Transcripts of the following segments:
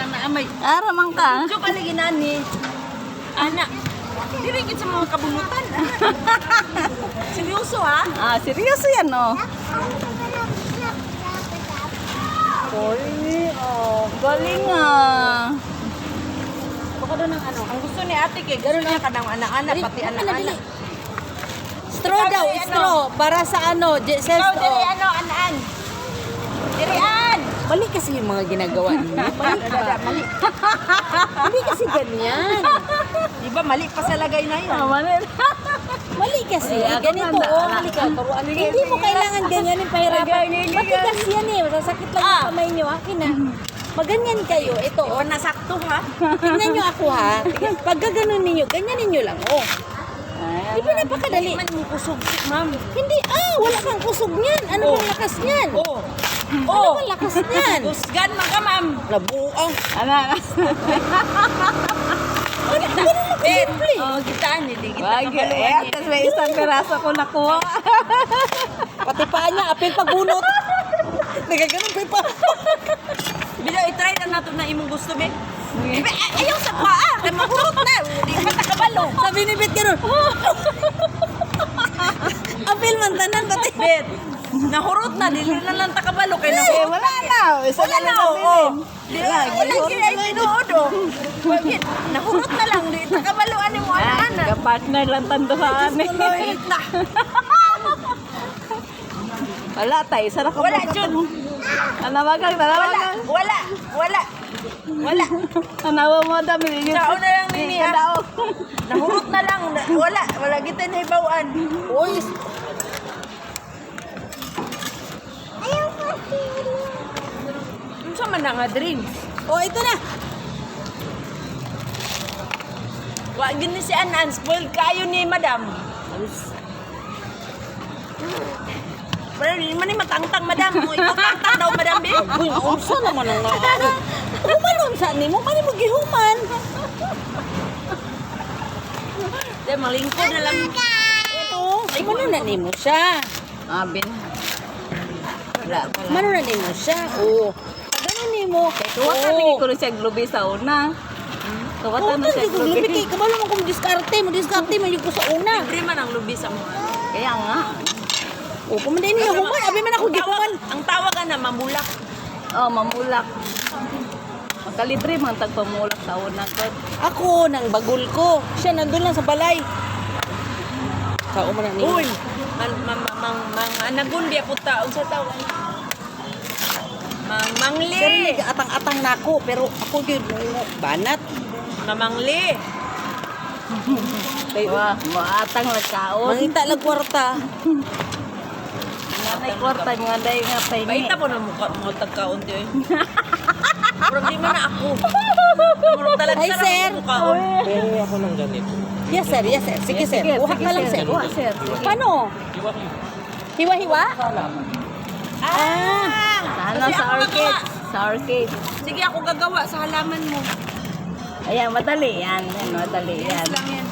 lang na amay. Ara man ka. So kaliginan ni anak. Diri gid sa mga kabunutan. Seryoso ha? Ah, seryoso yan, no? Hoy, oh, galing ah. Baka doon ang ano. Ang gusto ni ate kay gano'n na kanang anak-anak pati anak-anak. Straw daw, straw. Para sa ano, Ikaw self diri ano anan. Dirian. Mali kasi yung mga ginagawa niyo. Mali. Hindi kasi ganyan. Di ba mali pa sa lagay na yun? Ah, mali. Mali kasi. Ay, ako Ganito, tanda. oh. Mali ka. Turuan mo. Hindi mo kailangan ganyan yung pahirapan. Matigas yan eh. Masasakit lang yung kamay niyo. Akin na. Maganyan kayo. Ito, oh. Nasakto ha? Tingnan niyo ako ha. Pag gaganon ninyo, ganyanin niyo lang, oh. Di ba napakadali? Man mo kusog ma'am. Hindi, wala kang kusog niyan. Ano bang lakas niyan? Oh. Ano bang lakas niyan? Kusgan man ka ma'am. Nabuang. Anak. Bet. Oh, gitaan hindi kita Wag, eh, kasi may isang peraso ko nakuha. Pati paa niya, apil pagbunot. Nagaganon pa yung paa. Bila i-try na nato na imong gusto be. Ibe ayaw sa paa, kay mahurot na. Di pa takabalo. Sabi ni Bet gano'n. Apil man tanan pati. Bet. Nahurot na dili na lang takabalo kay Eh, nahurot. wala na. Isa Wala na oh. Di wala kaya tinuod oh. Bakit? Nahurot na lang di takabalo ani mo ana. Ka-partner lang tanduhaan eh. Wait na. Wala tayo, sarap ka Wala mo. jud. Tanawagan, tanawagan. Wala. Tanawa mo dami. Sao na lang nini ha. Kadao. Nahurot na lang. Wala kita na ibawaan. Uy, Unsa man na nga drinks? oh ito na. Wa gid ni si Anan, spoiled kayo ni madam. Pero di man ni matangtang madam. Mo ikaw tangtang daw madam be. Uy, unsa naman ang nga. Humanon sa nimo, mani mo gihuman. Di malingkod na lang. Ito, mano na nimo siya. Abin. Wala. Mano na nimo siya. Oh. Ganun nimo. Tuwa ka lagi ko rin siya globe sa una. Tuwa Oh, ka na siya ko lubi globe. kay kabalo man kung diskarte mo man yung ko sa una. Libre man ang lubi sa mga. Kaya nga. Oh, kumanday niya human, abi man ako gihuman. Ang tawag ka na mamulak. Oh, mamulak. Magkalibre man tagpamulak sa una ko. Ako nang bagul ko. Siya nandun lang sa balay. Kao man na nimo. Uy, anagun biya puta unsa tawag? Mangli. Sir, atang-atang nako pero ako gyud banat. Mamangli. Kay Maatang nagkaon. mangita lag kwarta. Nanay kwarta nga day nga pay ni. Baita po na mukha mo tagkaunti eh. Pero di man na ako. Muro talaga Hi, sa sir. mukha. Pero ako ng ganito. Yes sir, yes sir. Sige sir. Kuha ka lang sir. Kuha sir. Paano? Hiwa-hiwa? Sana Kasi sa ako arcade. gagawa. Sa arcade. Sige ako gagawa sa halaman mo. Ayan, madali yan. Yan, madali yan. Yes lang yan.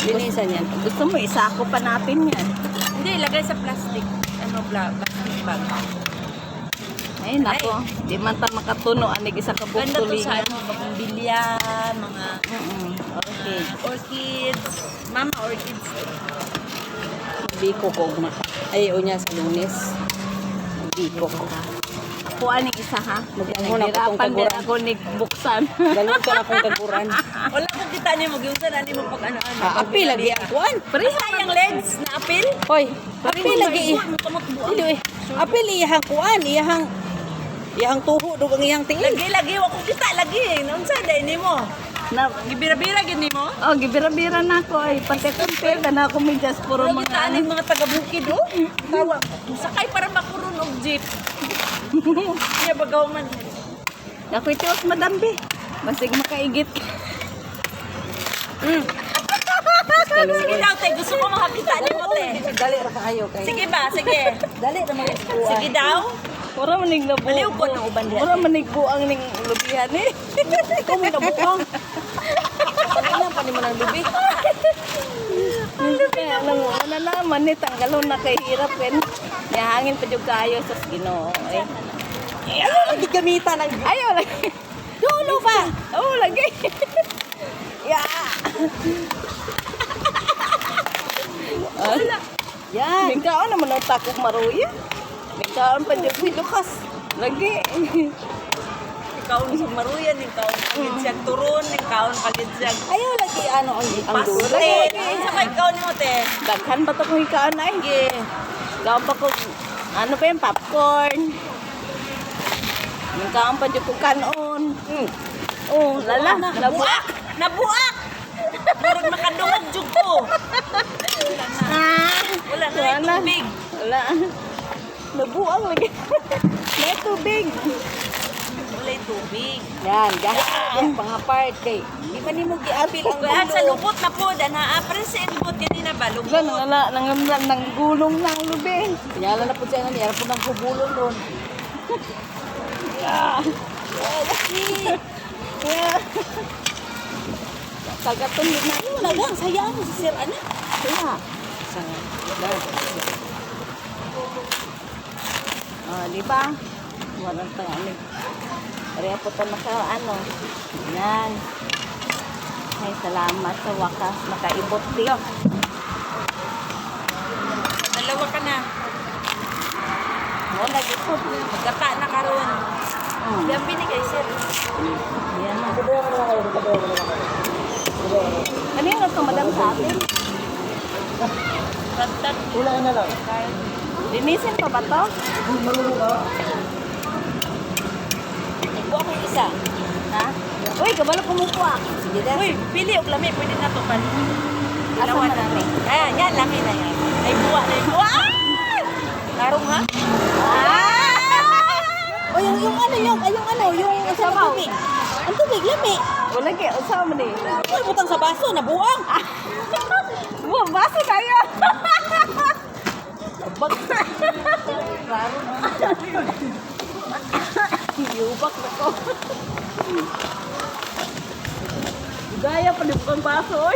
Linisan yan. Gusto mo, isako pa natin yan. Hindi, lagay sa plastic. Ano, plastic bag. Ay, nako. Di man ta makatuno. Anig isa ka Ganda to sa buktulingan. ano, pagbilya, mga Okay. orchids. Mama orchids. Biko ko guma. Ay, o niya sa Lunes. Biko ko. Ako aning isa ha. Mag-ano na ko tong Naghirapan din kaguran. ako buksan. Galon ko na akong kaguran. Wala ko kita niyo mag-iusan, ani mo pag ano-ano. Apil lagi ang kuan. Sayang legs na apil. Hoy, apil lagi. Dili eh. Apil iyahang kuan, iyahang tuho dug ang iyang tingin. Lagi, wako kita, lagi. Unsa day nimo? Na, Gibira-bira gid nimo? oh, gibira-bira na ako ay. Pati kumpir ka na ako medyas puro Puro kita mga aning mga taga-bukid oh. Tawa. Sakay para makuron og jeep. Iya bagaw man. Ako'y tiwas madambi. Basig makaigit. Sige daw, te. Gusto ko makakita nimo, te. Dali ra kaayo kay. Sige ba? Sige. Dali ra mga Sige daw. Pura manig na buo. Baliw ko ng uban diyan. Pura manig buang ning lubihan eh. Ikaw may nabuang. Ano pa ni mo nang lubi? Kaya nang wala naman ni tanggalon na kay hirap ken. Yahangin pa jud kayo sa Ginoo eh. Ayaw lagi gamitan ang Ayaw lang. Dulo ba? Oh, lagi. Ya. Wala. Yan. Ningkaon naman ang takok maruya. Ningkaon pa dyan. Uy, lukas. Lagi. Ikaw sa maruyan, ikaw pagid siya turon, ikaw pagid siya Ayaw lagi ano ang dulo. paste. Sa may ikaw ni mo te. Daghan ba ito kung ikaon ay? Sige. Ikaon pa kung, ano pa yung popcorn. Ningkaon pa dyan kung kanon. Oh, lala. Nabuak! Nabuak! Murag makadungog jud ko. Wala na yung tubig. Wala. Nabuang lagi. May tubig. Wala yung tubig. Yan, gahit mga part kay. Di ba ni mo giapil ang Kaya sa dulo? lupot na po, na sa lupot yun na ba? Wala, Lupot. nangamlan ng gulong ng lubi. Yala na po siya nga niya po ng kubulon doon. Kagaton din na. Ano na lang, sayang mo si Sir Ana. Kaya. Oh, di ba? Walang tangali. Kaya po ito ano. Yan. Ay, salamat sa wakas. Nakaibot din. Dalawa ka na. Oh, lagi po. Magkata na karon. Yan binigay sir. Yan na. Ano yung ito, madam sa atin? Ragdag. Linisin pa ba to? Buwa ko yung isa. Ha? Uy, kabalo kumukuha. Sige na. Uy, pili og lami, pwede na to pan. Asa Dalawa man na. namin? Ayan, yan, laki na yan. Ay buwa, ay buwa. Ah! Karong ha? O yung ano, yung sa tubig. Ang tubig, lami. O lagi, usawa mo din. Ay, butang sa baso, nabuang. Wow, baso kayo! Yubak na ko. Gaya pa bukang baso, oy.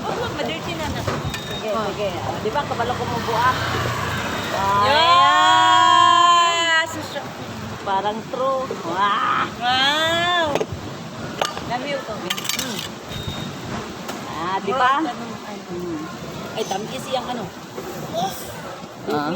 Huwag, madirty na na. Sige, sige. Di ba, kabalo ko mabuak? Yes! Parang true. Wow! Wow! Lami yung to. Ah, di ba? Ay, tamis siyang ano. Ah.